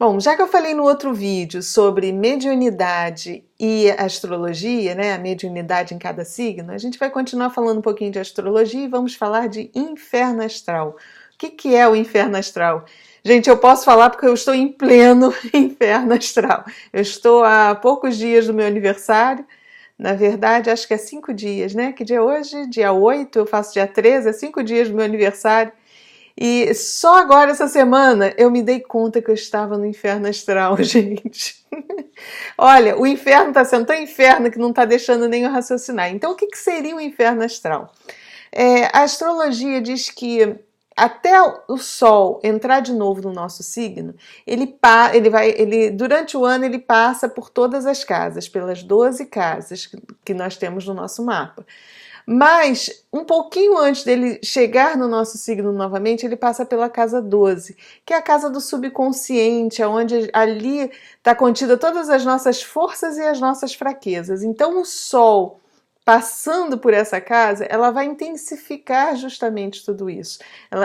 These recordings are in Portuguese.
Bom, já que eu falei no outro vídeo sobre mediunidade e astrologia, né, a mediunidade em cada signo, a gente vai continuar falando um pouquinho de astrologia e vamos falar de inferno astral. O que é o inferno astral? Gente, eu posso falar porque eu estou em pleno inferno astral. Eu estou há poucos dias do meu aniversário, na verdade, acho que é 5 dias, né? Que dia é hoje? Dia 8, eu faço dia 13, é 5 dias do meu aniversário. E só agora, essa semana, eu me dei conta que eu estava no inferno astral, gente. Olha, o inferno está sendo tão inferno que não está deixando nem eu raciocinar. Então, o que seria o inferno astral? A astrologia diz que até o Sol entrar de novo no nosso signo, durante o ano ele passa por todas as casas, pelas 12 casas que nós temos no nosso mapa. Mas, um pouquinho antes dele chegar no nosso signo novamente, ele passa pela casa 12, que é a casa do subconsciente, onde ali está contida todas as nossas forças e as nossas fraquezas. Então, o Sol, passando por essa casa, ela vai intensificar justamente tudo isso.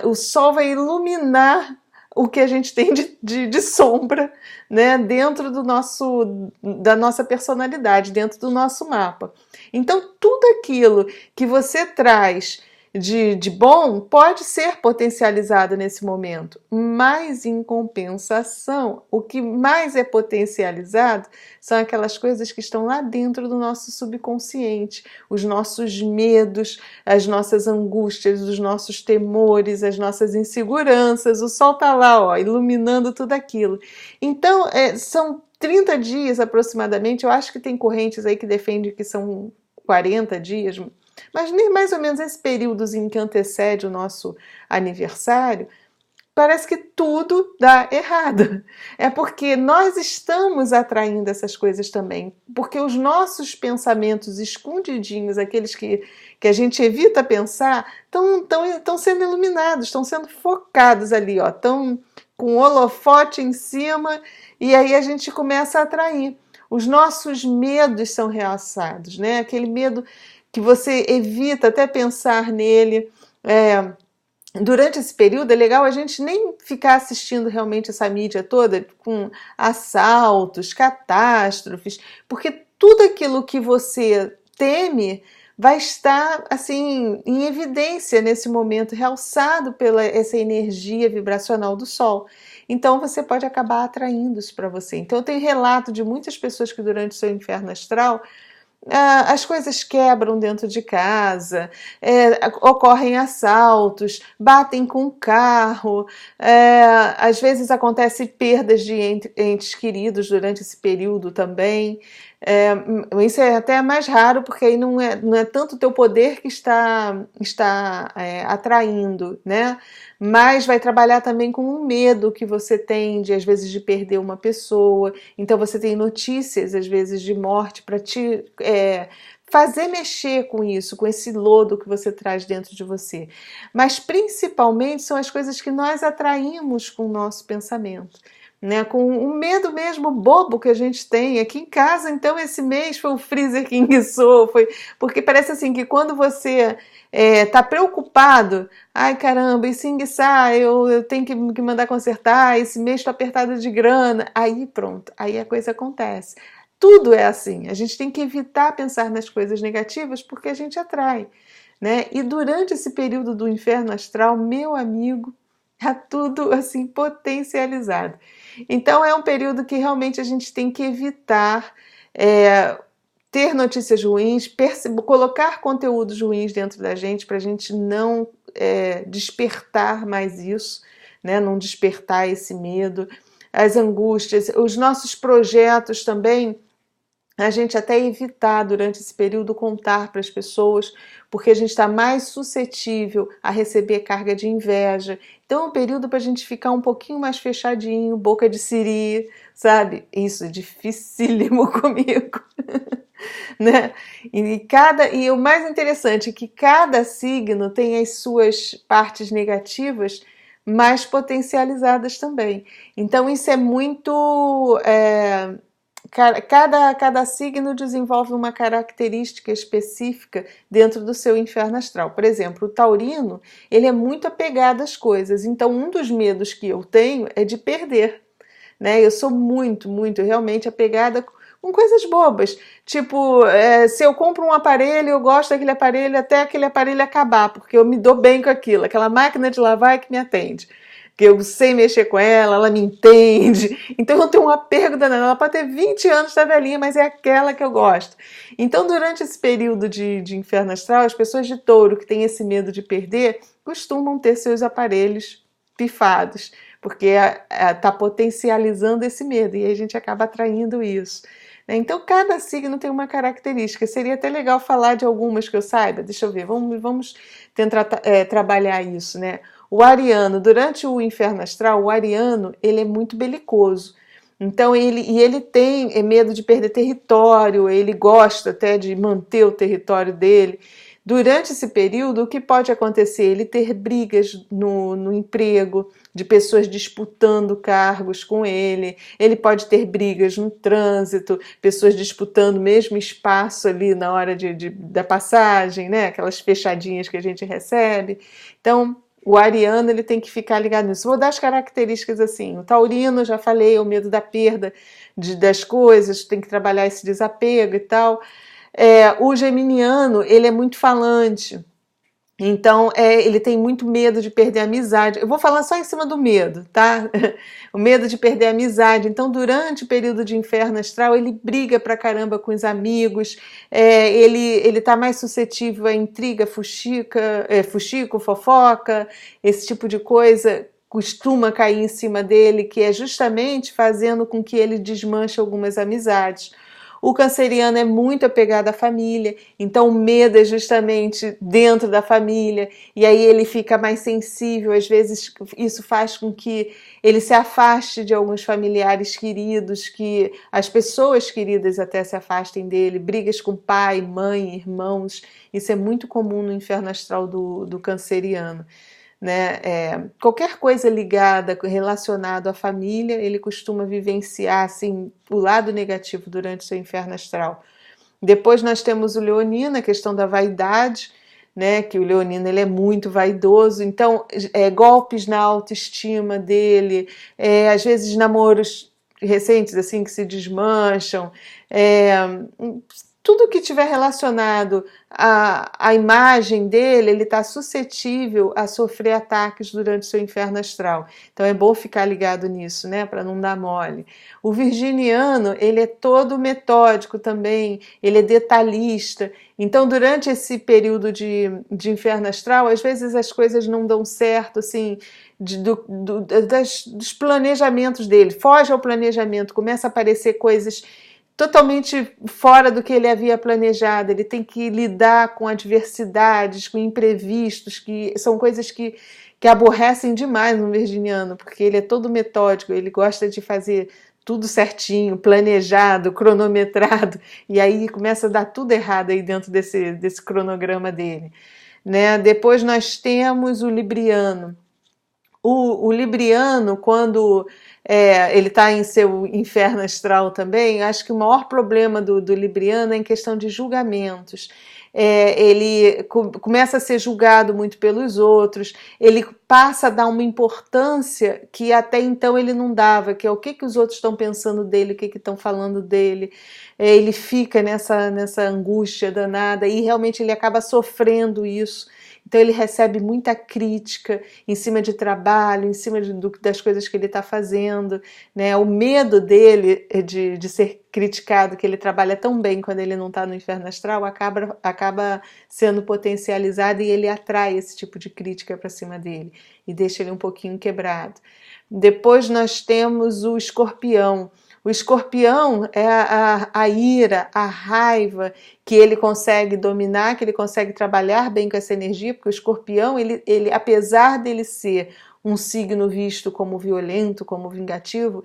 O Sol vai iluminar o que a gente tem de sombra, né, dentro da nossa personalidade, dentro do nosso mapa. Então, tudo aquilo que você traz de bom pode ser potencializado nesse momento, mas em compensação, o que mais é potencializado são aquelas coisas que estão lá dentro do nosso subconsciente, os nossos medos, as nossas angústias, os nossos temores, as nossas inseguranças. O sol está lá, ó, iluminando tudo aquilo. Então, são 30 dias aproximadamente. Eu acho que tem correntes aí que defendem que são 40 dias, mas nem mais ou menos esse períodozinho que antecede o nosso aniversário, parece que tudo dá errado. É porque nós estamos atraindo essas coisas também, porque os nossos pensamentos escondidinhos, aqueles que a gente evita pensar, estão sendo iluminados, estão sendo focados ali, ó, estão com o holofote em cima, e aí a gente começa a atrair. Os nossos medos são realçados, né? Aquele medo que você evita até pensar nele. Durante esse período é legal a gente nem ficar assistindo realmente essa mídia toda com assaltos, catástrofes, porque tudo aquilo que você teme vai estar assim em evidência nesse momento, realçado pela essa energia vibracional do Sol. Então você pode acabar atraindo isso para você. Então eu tenho relato de muitas pessoas que durante o seu inferno astral as coisas quebram dentro de casa, ocorrem assaltos, batem com o carro, às vezes acontecem perdas de entes queridos durante esse período também. Isso é até mais raro, porque aí não é tanto o teu poder que está atraindo, né? Mas vai trabalhar também com o medo que você tem às vezes de perder uma pessoa. Então você tem notícias às vezes de morte para te fazer mexer com isso, com esse lodo que você traz dentro de você. Mas principalmente são as coisas que nós atraímos com o nosso pensamento, né? Com o medo mesmo bobo que a gente tem. Aqui em casa, então, esse mês foi o freezer que enguiçou, porque parece assim que quando você tá preocupado, ai caramba, e se enguiçar, eu tenho que mandar consertar, esse mês estou apertada de grana, aí pronto, aí a coisa acontece. Tudo é assim, a gente tem que evitar pensar nas coisas negativas porque a gente atrai, né? E durante esse período do inferno astral, meu amigo, é tudo assim potencializado. Então é um período que realmente a gente tem que evitar ter notícias ruins, colocar conteúdos ruins dentro da gente para a gente não despertar mais isso, né? Não despertar esse medo, as angústias, os nossos projetos também. A gente até evitar durante esse período contar para as pessoas, porque a gente está mais suscetível a receber carga de inveja. Então é um período para a gente ficar um pouquinho mais fechadinho, boca de siri, sabe? Isso é dificílimo comigo. Né? E o mais interessante é que cada signo tem as suas partes negativas mais potencializadas também. Então isso é muito... Cada signo desenvolve uma característica específica dentro do seu inferno astral. Por exemplo, o taurino, ele é muito apegado às coisas. Então, um dos medos que eu tenho é de perder, né? Eu sou muito, muito realmente apegada com coisas bobas. Tipo, se eu compro um aparelho, eu gosto daquele aparelho até aquele aparelho acabar, porque eu me dou bem com aquilo. Aquela máquina de lavar é que me atende. Que eu sei mexer com ela, ela me entende. Então eu tenho um apego danado. Ela pode ter 20 anos, tá velhinha, mas é aquela que eu gosto. Então, durante esse período de inferno astral, as pessoas de touro que têm esse medo de perder costumam ter seus aparelhos pifados, porque está potencializando esse medo e aí a gente acaba atraindo isso. Então, cada signo tem uma característica. Seria até legal falar de algumas que eu saiba. Deixa eu ver, vamos tentar trabalhar isso, né? O ariano, durante o inferno astral, o ariano, ele é muito belicoso. Então, ele tem medo de perder território, ele gosta até de manter o território dele. Durante esse período, o que pode acontecer? Ele ter brigas no emprego, de pessoas disputando cargos com ele. Ele pode ter brigas no trânsito, pessoas disputando o mesmo espaço ali na hora da passagem, né? Aquelas fechadinhas que a gente recebe. Então, o ariano ele tem que ficar ligado nisso. Vou dar as características assim. O taurino, já falei, o medo da perda das coisas, tem que trabalhar esse desapego e tal. O geminiano, ele é muito falante. Então, ele tem muito medo de perder a amizade. Eu vou falar só em cima do medo, tá? O medo de perder a amizade. Então, durante o período de inferno astral, ele briga pra caramba com os amigos, ele tá mais suscetível a intriga, fuxico, fofoca, esse tipo de coisa costuma cair em cima dele, que é justamente fazendo com que ele desmanche algumas amizades. O canceriano é muito apegado à família, então o medo é justamente dentro da família, e aí ele fica mais sensível, às vezes isso faz com que ele se afaste de alguns familiares queridos, que as pessoas queridas até se afastem dele, brigas com pai, mãe, irmãos, isso é muito comum no inferno astral do canceriano. Né? Qualquer coisa ligada, relacionada à família, ele costuma vivenciar assim, o lado negativo durante o seu inferno astral. Depois nós temos o leonino, a questão da vaidade, né? Que o leonino ele é muito vaidoso, então golpes na autoestima dele, às vezes namoros recentes assim que se desmancham, tudo que tiver relacionado à imagem dele, ele está suscetível a sofrer ataques durante o seu inferno astral. Então é bom ficar ligado nisso, né, para não dar mole. O virginiano, ele é todo metódico também, ele é detalhista. Então, durante esse período de inferno astral, às vezes as coisas não dão certo, assim, dos planejamentos dele. Foge ao planejamento, começa a aparecer coisas totalmente fora do que ele havia planejado. Ele tem que lidar com adversidades, com imprevistos, que são coisas que aborrecem demais um virginiano, porque ele é todo metódico, ele gosta de fazer tudo certinho, planejado, cronometrado, e aí começa a dar tudo errado aí dentro desse cronograma dele. Né? Depois nós temos o libriano. O libriano, quando ele está em seu inferno astral também, acho que o maior problema do libriano é em questão de julgamentos. Ele começa a ser julgado muito pelos outros, ele passa a dar uma importância que até então ele não dava, que é o que os outros estão pensando dele, o que estão falando dele. Ele fica nessa angústia danada e realmente ele acaba sofrendo isso. Então ele recebe muita crítica em cima de trabalho, em cima das coisas que ele está fazendo, né? O medo dele de ser criticado, que ele trabalha tão bem quando ele não está no inferno astral, acaba sendo potencializado e ele atrai esse tipo de crítica para cima dele e deixa ele um pouquinho quebrado. Depois nós temos o escorpião. O escorpião é a ira, a raiva que ele consegue dominar, que ele consegue trabalhar bem com essa energia, porque o escorpião, ele apesar dele ser um signo visto como violento, como vingativo,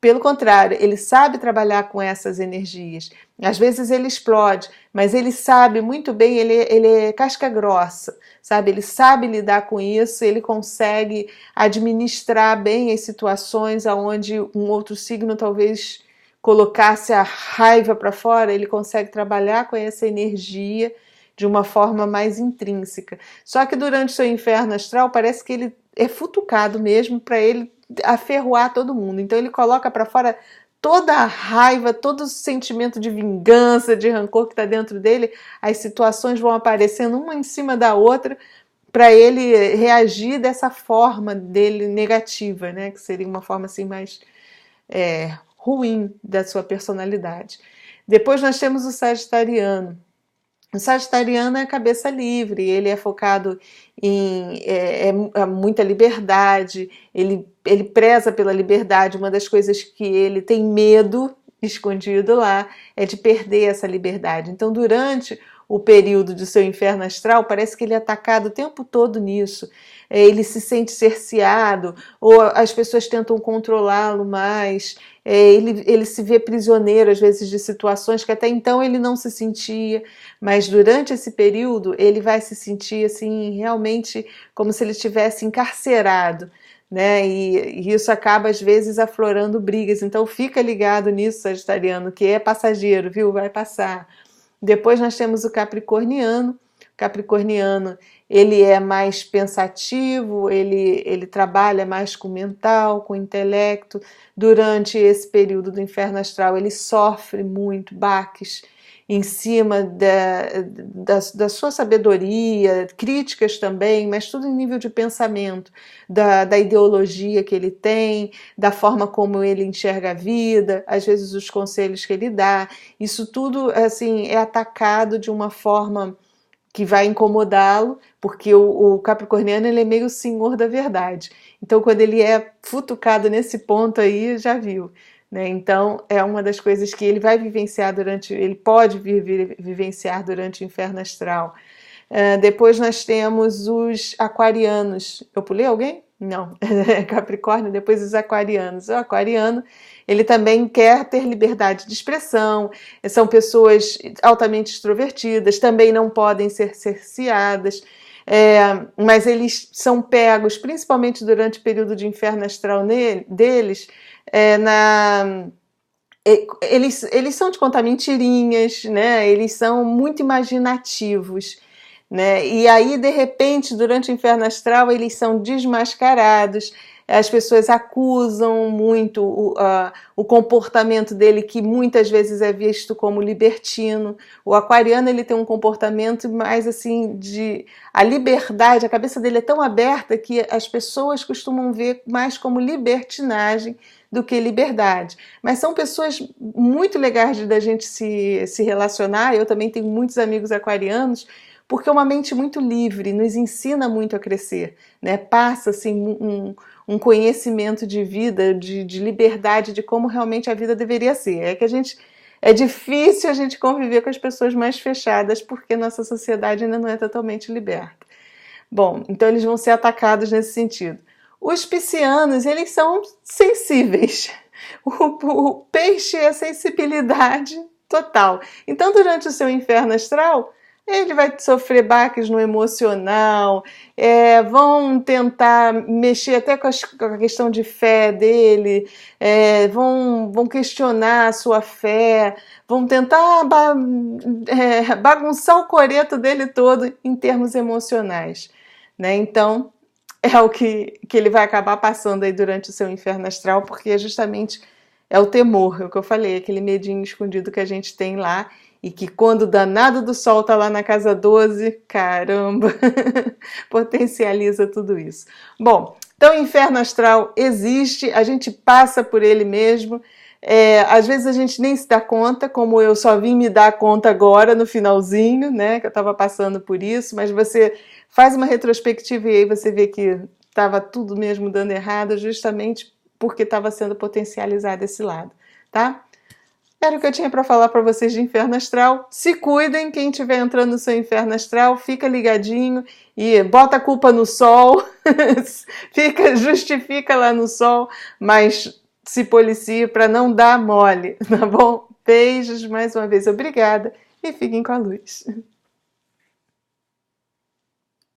pelo contrário, ele sabe trabalhar com essas energias. Às vezes ele explode, mas ele sabe muito bem, ele é casca grossa, sabe? Ele sabe lidar com isso, ele consegue administrar bem as situações onde um outro signo talvez colocasse a raiva para fora, ele consegue trabalhar com essa energia de uma forma mais intrínseca. Só que durante o seu inferno astral parece que ele é futucado mesmo para ele aferroar todo mundo. Então ele coloca para fora toda a raiva, todo o sentimento de vingança, de rancor que está dentro dele. As situações vão aparecendo uma em cima da outra para ele reagir dessa forma dele negativa, né? Que seria uma forma assim mais ruim da sua personalidade. Depois nós temos o Sagitariano. O Sagitariano é cabeça livre, ele é focado em muita liberdade, ele preza pela liberdade. Uma das coisas que ele tem medo, escondido lá, é de perder essa liberdade. Então, durante o período de seu inferno astral, parece que ele é atacado o tempo todo nisso. Ele se sente cerceado, ou as pessoas tentam controlá-lo mais. Ele se vê prisioneiro, às vezes, de situações que até então ele não se sentia, mas durante esse período ele vai se sentir assim, realmente como se ele estivesse encarcerado, né? E isso acaba, às vezes, aflorando brigas. Então fica ligado nisso, Sagitariano, que é passageiro, viu? Vai passar. Depois nós temos o Capricorniano. Capricorniano, ele é mais pensativo, ele trabalha mais com o mental, com o intelecto. Durante esse período do inferno astral, ele sofre muito baques em cima da sua sabedoria, críticas também, mas tudo em nível de pensamento, da ideologia que ele tem, da forma como ele enxerga a vida, às vezes os conselhos que ele dá. Isso tudo assim é atacado de uma forma que vai incomodá-lo, porque o capricorniano ele é meio senhor da verdade. Então, quando ele é futucado nesse ponto aí, já viu, né? Então, é uma das coisas que ele vai vivenciar ele pode vivenciar durante o inferno astral. Depois nós temos os aquarianos. Eu pulei alguém? Não, Capricórnio, depois os aquarianos. O aquariano, ele também quer ter liberdade de expressão, são pessoas altamente extrovertidas, também não podem ser cerceadas, mas eles são pegos, principalmente durante o período de inferno astral deles, eles são de contar mentirinhas, né? Eles são muito imaginativos, né? E aí, de repente, durante o inferno astral, eles são desmascarados, as pessoas acusam muito o comportamento dele, que muitas vezes é visto como libertino. O aquariano ele tem um comportamento mais assim a liberdade, a cabeça dele é tão aberta que as pessoas costumam ver mais como libertinagem do que liberdade. Mas são pessoas muito legais da gente se relacionar. Eu também tenho muitos amigos aquarianos, porque é uma mente muito livre, nos ensina muito a crescer, né? Passa assim, um conhecimento de vida, de liberdade, de como realmente a vida deveria ser. É difícil a gente conviver com as pessoas mais fechadas, porque nossa sociedade ainda não é totalmente liberta. Bom, então eles vão ser atacados nesse sentido. Os piscianos, eles são sensíveis. O peixe é sensibilidade total. Então, durante o seu inferno astral, ele vai sofrer baques no emocional, vão tentar mexer até com a questão de fé dele, vão questionar a sua fé, vão tentar bagunçar o coreto dele todo em termos emocionais, né? Então, é o que ele vai acabar passando aí durante o seu inferno astral, porque justamente é o temor, é o que eu falei, aquele medinho escondido que a gente tem lá, e que quando o danado do sol tá lá na casa 12, caramba, potencializa tudo isso. Bom, então o inferno astral existe, a gente passa por ele mesmo, às vezes a gente nem se dá conta, como eu só vim me dar conta agora no finalzinho, né, que eu estava passando por isso, mas você faz uma retrospectiva e aí você vê que estava tudo mesmo dando errado, justamente porque estava sendo potencializado esse lado, tá? Era o que eu tinha para falar para vocês de inferno astral. Se cuidem, quem estiver entrando no seu inferno astral, fica ligadinho e bota a culpa no sol, justifica lá no sol, mas se policia para não dar mole, tá bom? Beijos, mais uma vez, obrigada e fiquem com a luz.